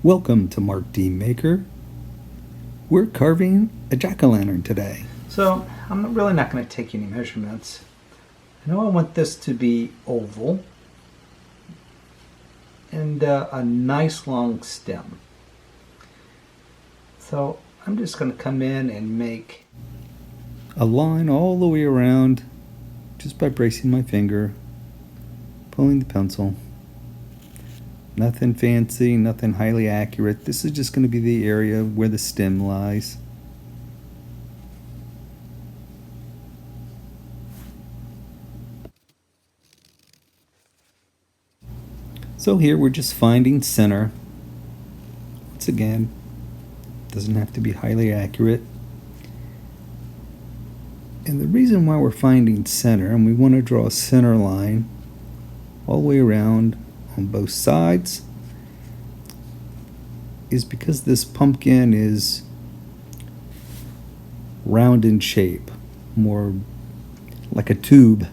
Welcome to Mark D. Maker. We're carving a jack-o'-lantern today. So I'm really not going to take any measurements. I know I want this to be oval and a nice long stem. So I'm just going to come in and make A line all the way around just by bracing my finger, pulling the pencil. Nothing fancy, nothing highly accurate. This is just going to be the area where the stem lies. So here we're just finding center. Once again, doesn't have to be highly accurate. And the reason why we're finding center, and we want to draw a center line all the way around on both sides, is because this pumpkin is round in shape, more like a tube.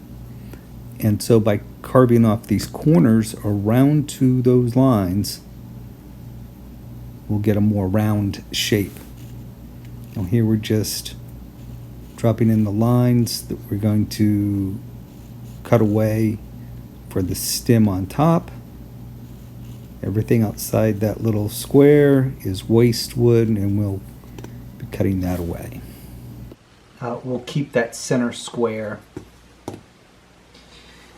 And so by carving off these corners around to those lines, we'll get a more round shape. Now here we're just dropping in the lines that we're going to cut away for the stem on top. Everything outside that little square is waste wood, and we'll be cutting that away. we'll keep that center square.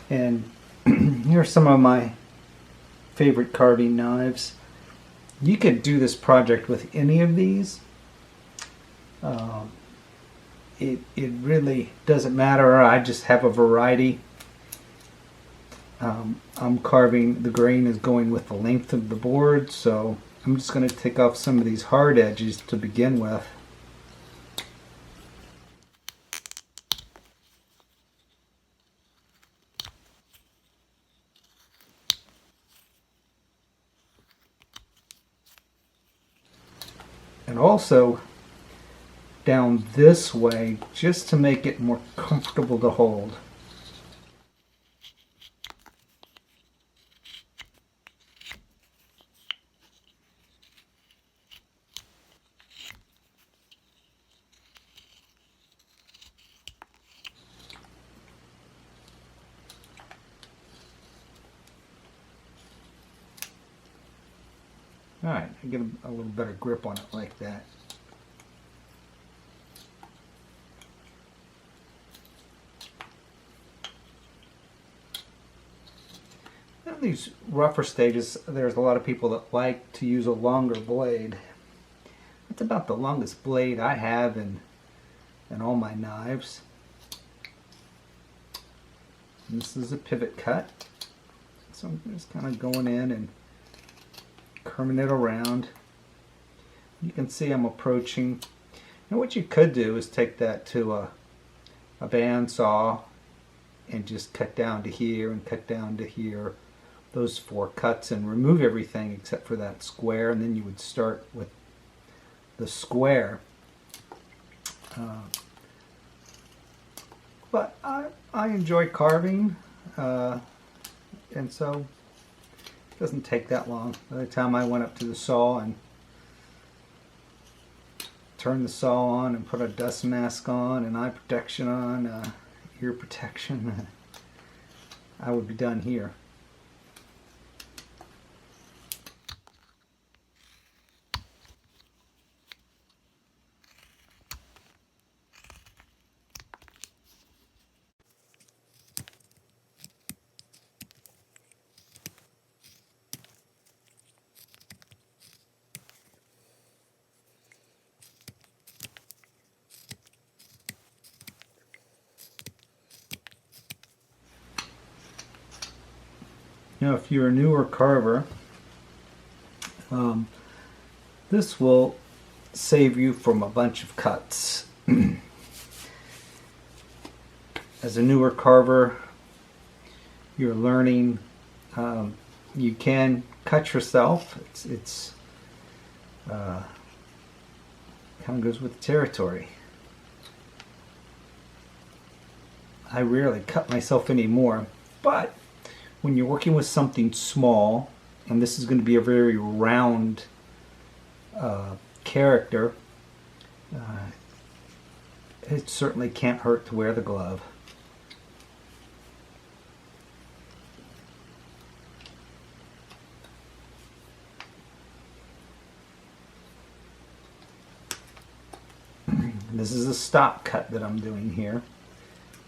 And here are some of my favorite carving knives. You could do this project with any of these. It really doesn't matter. I just have a variety. I'm carving, the grain is going with the length of the board, so I'm just going to take off some of these hard edges to begin with. And also down this way, just to make it more comfortable to hold. Alright, I get a little better grip on it like that. In these rougher stages, there's a lot of people that like to use a longer blade. That's about the longest blade I have in all my knives. And this is a pivot cut. So I'm just kind of going in and curving it around. You can see I'm approaching. Now what you could do is take that to a bandsaw and just cut down to here and cut down to here, those 4 cuts, and remove everything except for that square, and then you would start with the square. But I enjoy carving, and so it doesn't take that long. By the time I went up to the saw and turned the saw on and put a dust mask on and eye protection on, ear protection, I would be done here. Now, if you're a newer carver, this will save you from a bunch of cuts. As a newer carver, you're learning. You can cut yourself. It's kind of goes with the territory. I rarely cut myself anymore, but when you're working with something small, and this is going to be a very round character, it certainly can't hurt to wear the glove. This is a stop cut that I'm doing here.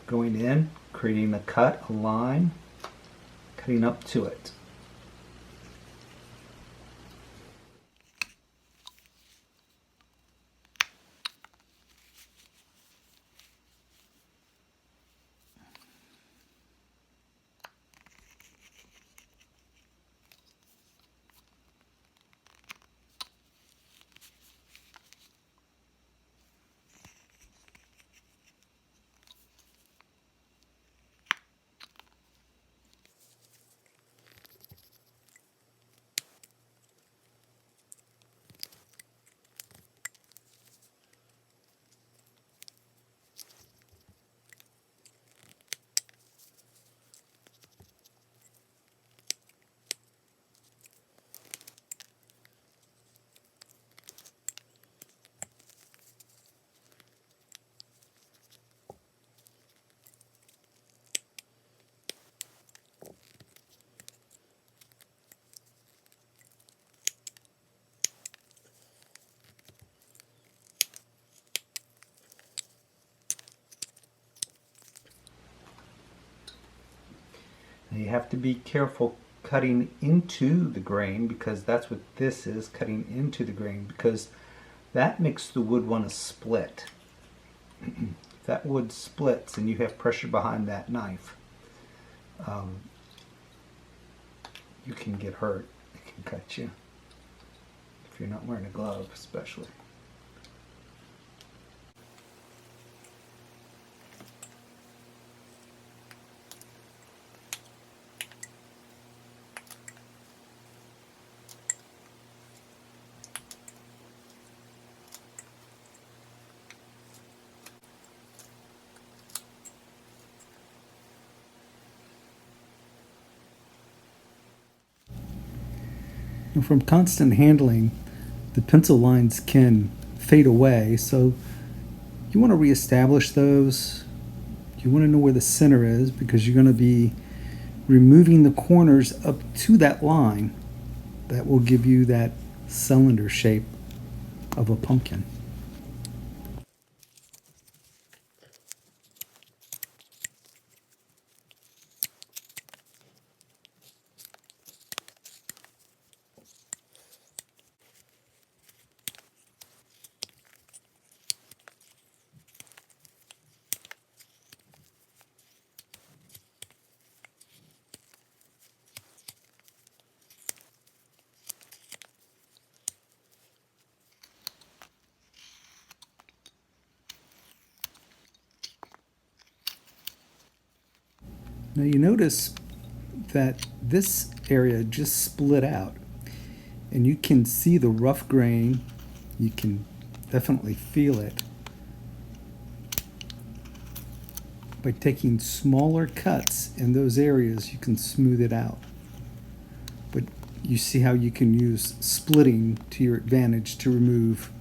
Going in, creating a cut, a line, cutting up to it. Now you have to be careful cutting into the grain, because that's what this is, cutting into the grain, because that makes the wood want to split. If that wood splits and you have pressure behind that knife, you can get hurt. It can cut you if you're not wearing a glove, especially. And from constant handling, the pencil lines can fade away, so you want to reestablish those. You want to know where the center is, because you're going to be removing the corners up to that line. That will give you that cylinder shape of a pumpkin. Now you notice that this area just split out, and you can see the rough grain. You can definitely feel it by taking smaller cuts in those areas. You can smooth it out, but you see how you can use splitting to your advantage to remove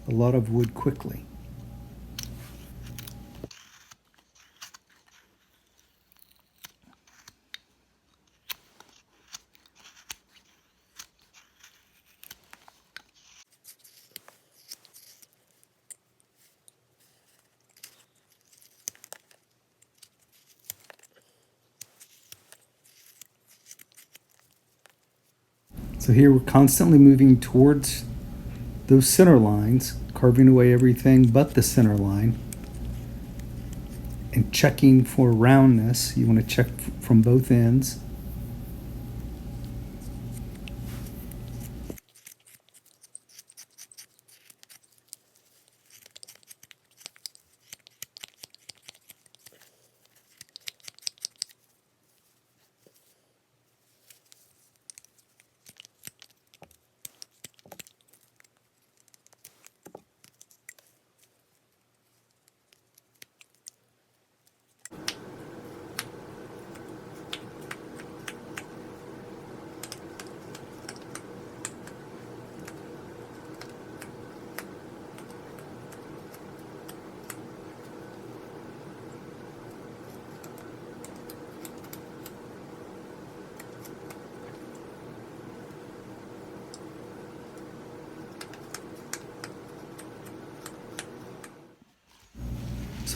a lot of wood quickly. So here we're constantly moving towards those center lines, carving away everything but the center line, and checking for roundness. You want to check from both ends.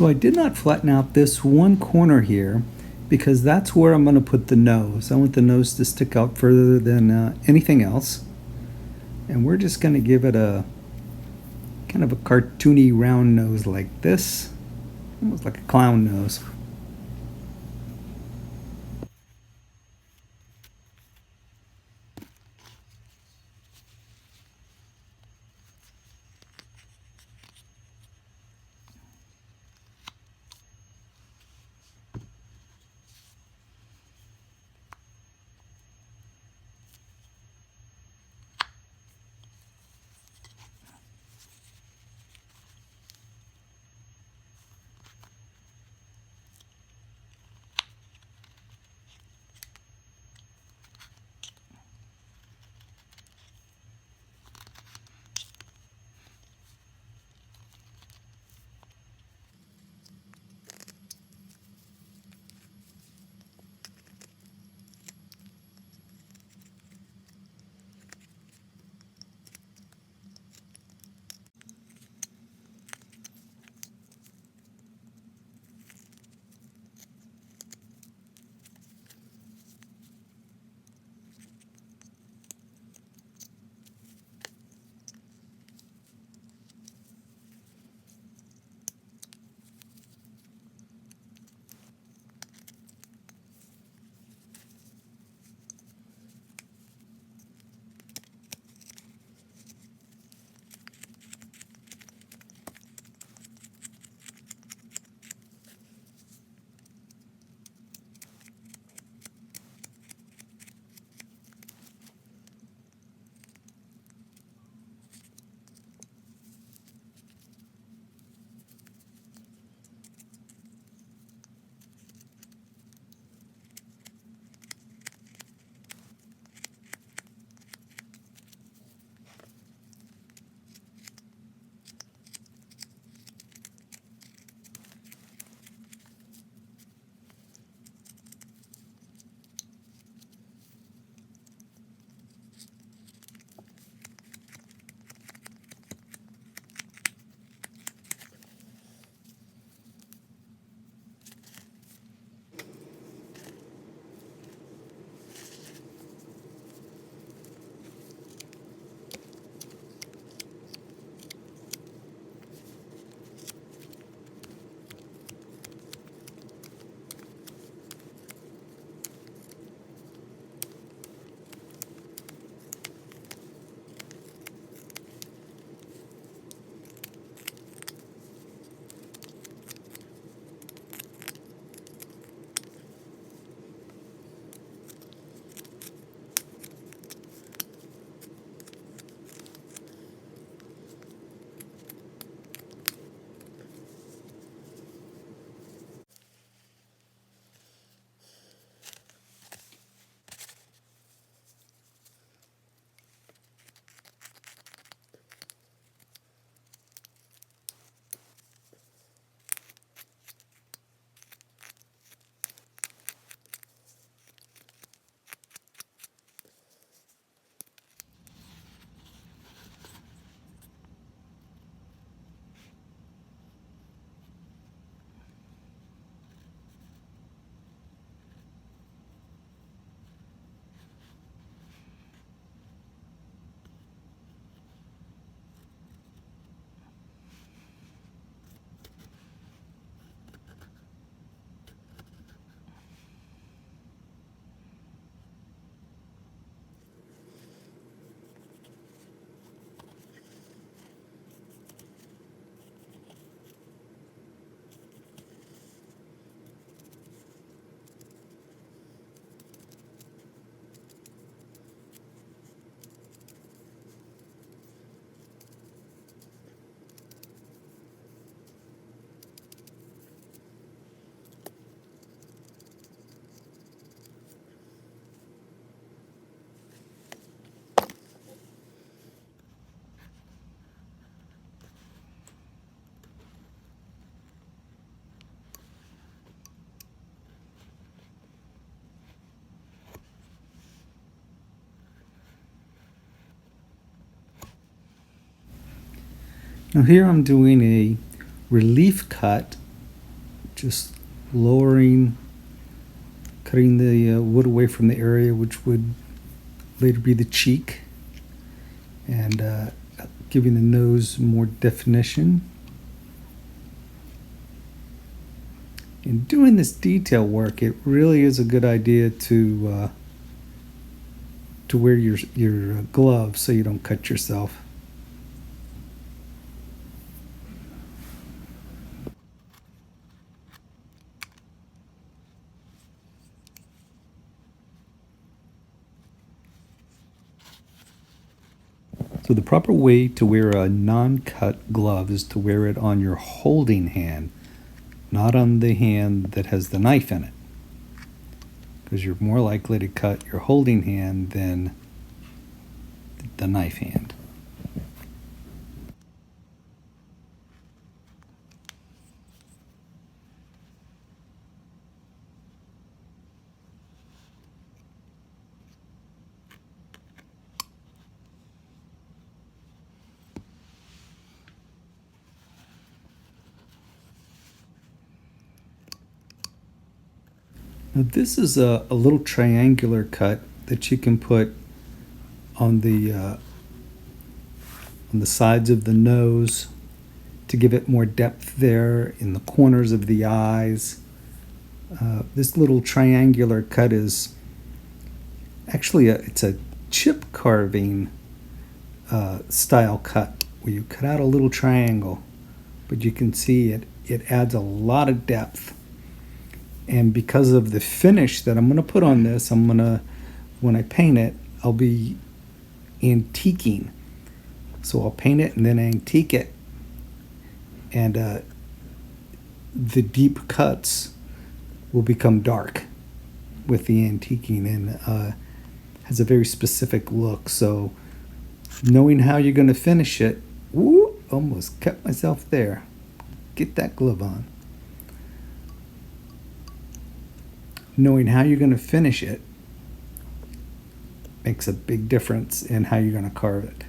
So I did not flatten out this one corner here because that's where I'm going to put the nose. I want the nose to stick out further than anything else. And we're just going to give it a kind of a cartoony round nose like this, almost like a clown nose. Now here I'm doing a relief cut just lowering, cutting the wood away from the area which would later be the cheek, and giving the nose more definition. In doing this detail work, it really is a good idea to wear your gloves so you don't cut yourself. So the proper way to wear a non-cut glove is to wear it on your holding hand, not on the hand that has the knife in it, because you're more likely to cut your holding hand than the knife hand. Now this is a little triangular cut that you can put on the sides of the nose to give it more depth there, in the corners of the eyes. This little triangular cut is actually it's a chip carving style cut where you cut out a little triangle, but you can see it adds a lot of depth. And because of the finish that I'm going to put on this, when I paint it, I'll be antiquing. So I'll paint it and then antique it. And the deep cuts will become dark with the antiquing, and has a very specific look. So knowing how you're going to finish it, whoo, almost cut myself there. Get that glove on. Knowing how you're going to finish it makes a big difference in how you're going to carve it.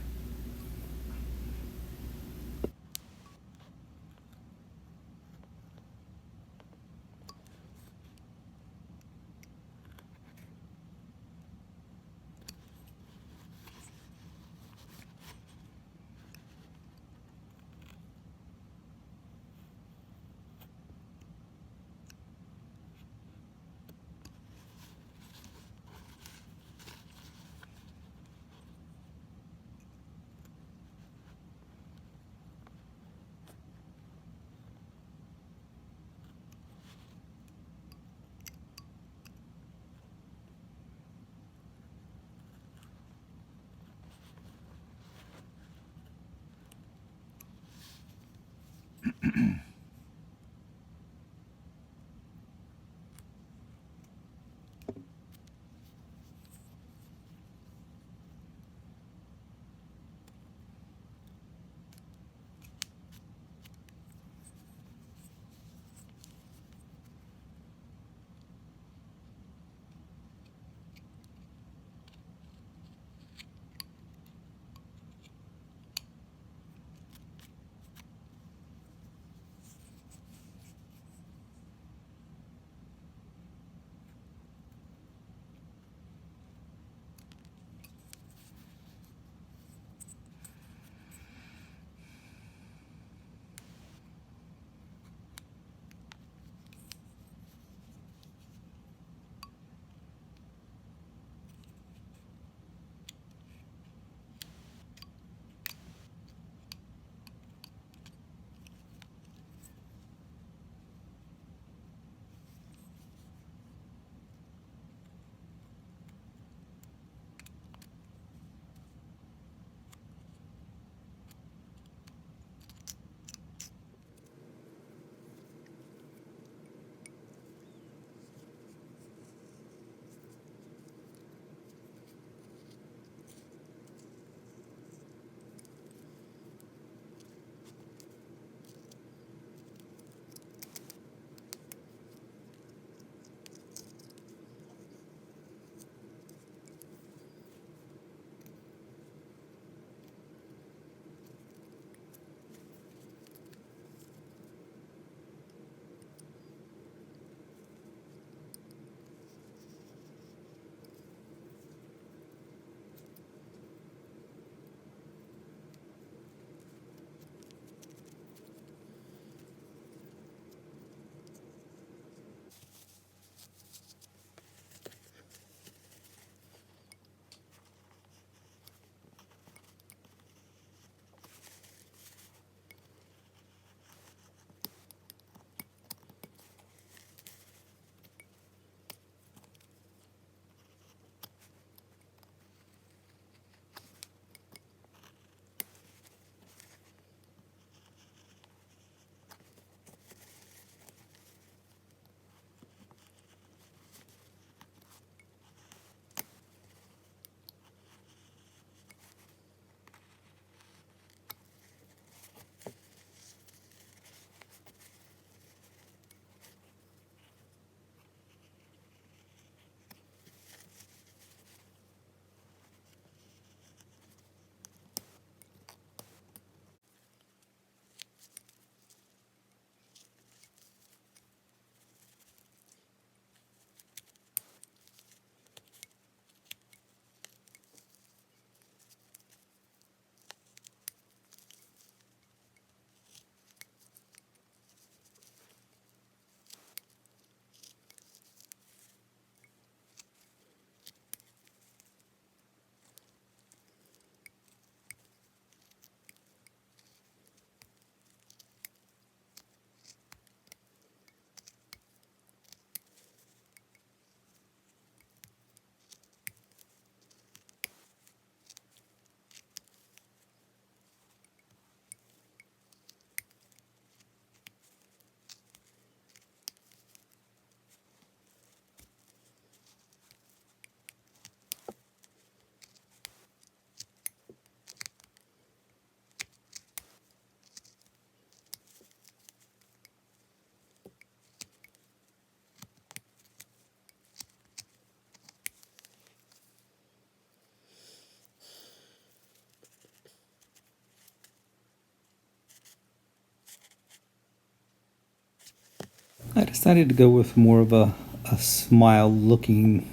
I decided to go with more of a smile looking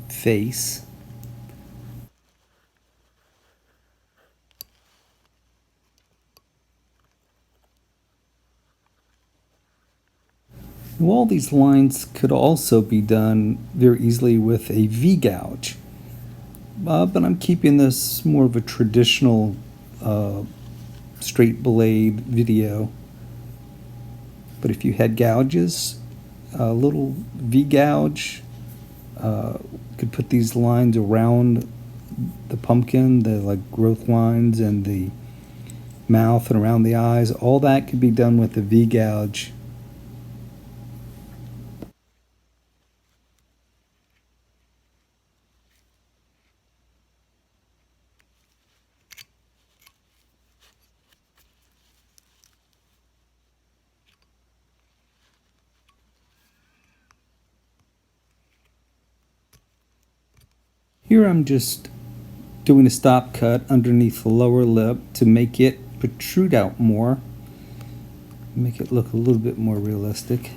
face. Well, these lines could also be done very easily with a V-gouge, but I'm keeping this more of a traditional uh, straight blade video. But if you had gouges, a little V-gouge could put these lines around the pumpkin, the like growth lines and the mouth and around the eyes. All that could be done with the V-gouge. Here I'm just doing a stop cut underneath the lower lip to make it protrude out more, make it look a little bit more realistic.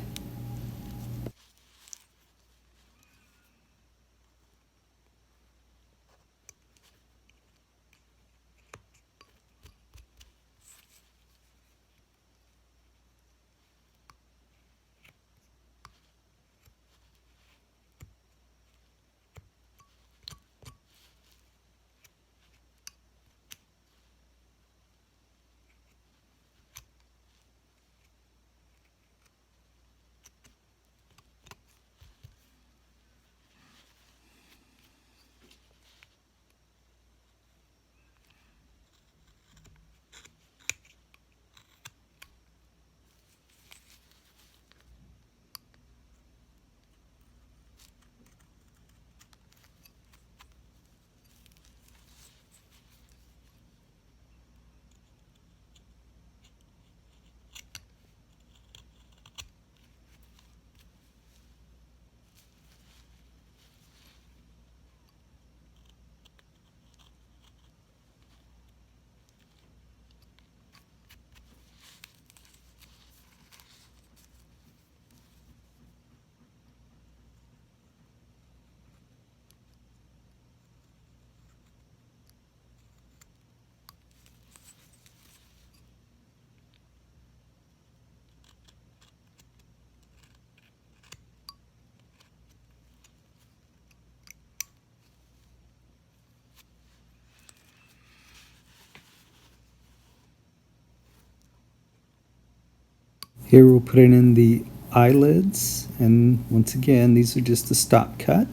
Here we'll put in the eyelids, and once again these are just a stop cut.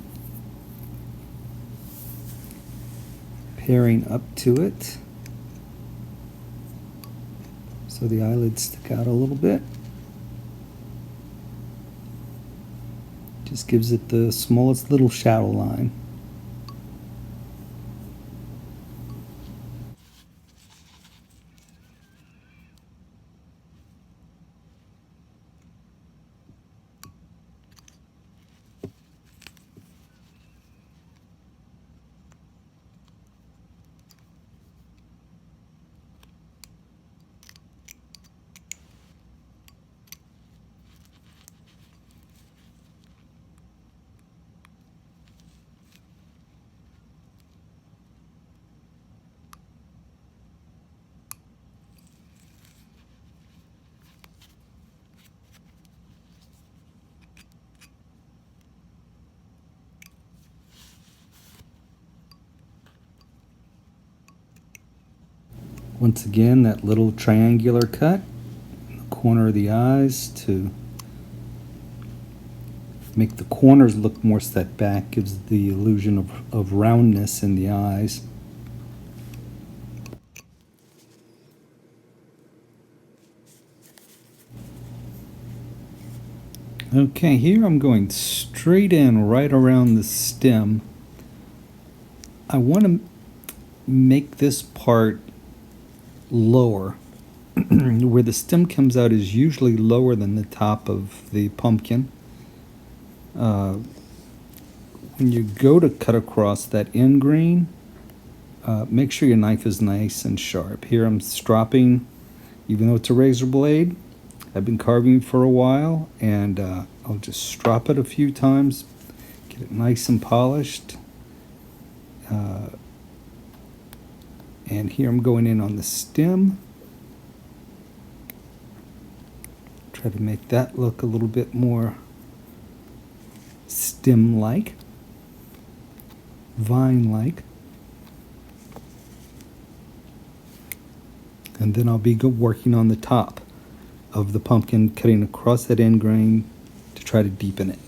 Pairing up to it so the eyelids stick out a little bit. Just gives it the smallest little shadow line. Once again, that little triangular cut in the corner of the eyes to make the corners look more set back, gives the illusion of roundness in the eyes. Okay, here I'm going straight in right around the stem. I want to make this part lower. Where the stem comes out is usually lower than the top of the pumpkin. When you go to cut across that end grain, make sure your knife is nice and sharp. Here I'm stropping, even though it's a razor blade, I've been carving for a while, and I'll just strop it a few times, get it nice and polished. And here I'm going in on the stem. Try to make that look a little bit more stem-like, vine-like. And then I'll be working on the top of the pumpkin, cutting across that end grain to try to deepen it.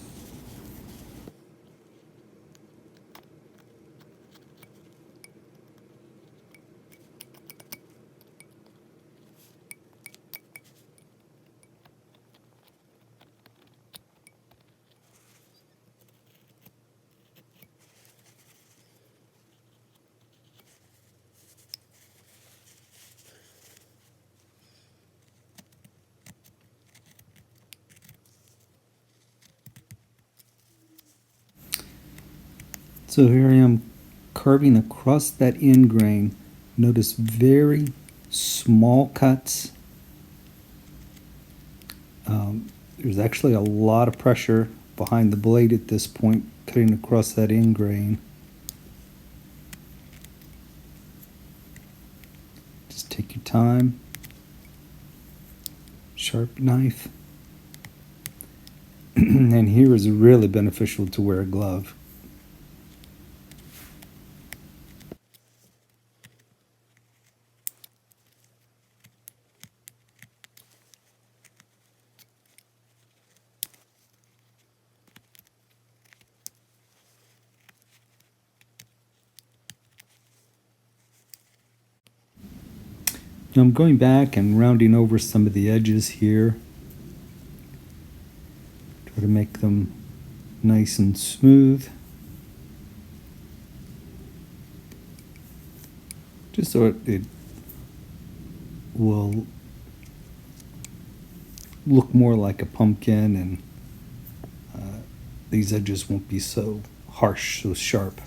So here I am carving across that end grain. Notice very small cuts. There's actually a lot of pressure behind the blade at this point, cutting across that end grain. Just take your time. Sharp knife. And here is really beneficial to wear a glove. Now I'm going back and rounding over some of the edges here. Try to make them nice and smooth. Just so it will look more like a pumpkin, and these edges won't be so harsh, so sharp.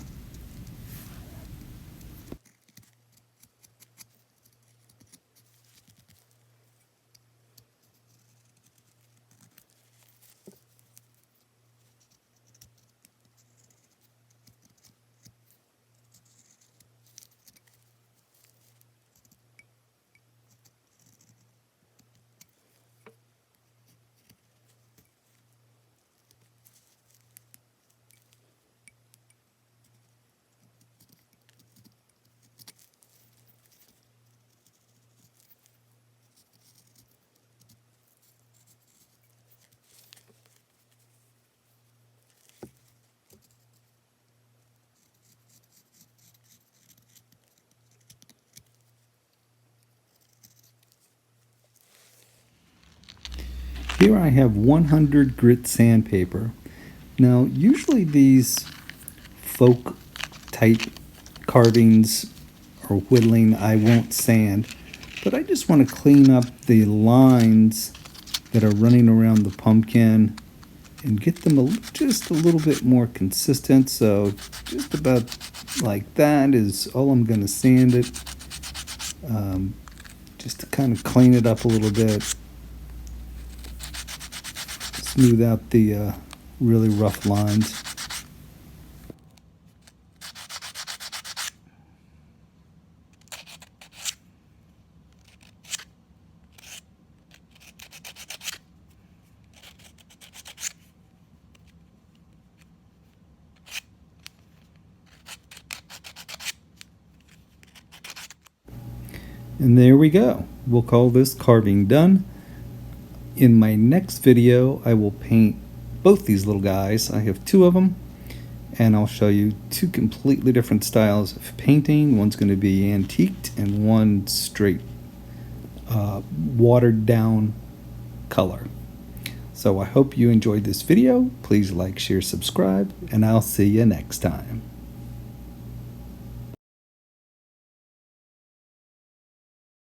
Here I have 100 grit sandpaper. Now, usually these folk type carvings or whittling I won't sand, but I just want to clean up the lines that are running around the pumpkin and get them just a little bit more consistent. So just about like that is all I'm going to sand it, just to kind of clean it up a little bit. Smooth out the really rough lines. And there we go. We'll call this carving done. In my next video, I will paint both these little guys. I have two of them, and I'll show you two completely different styles of painting. One's going to be antiqued and one straight watered down color. So I hope you enjoyed this video. Please like, share, subscribe, and I'll see you next time.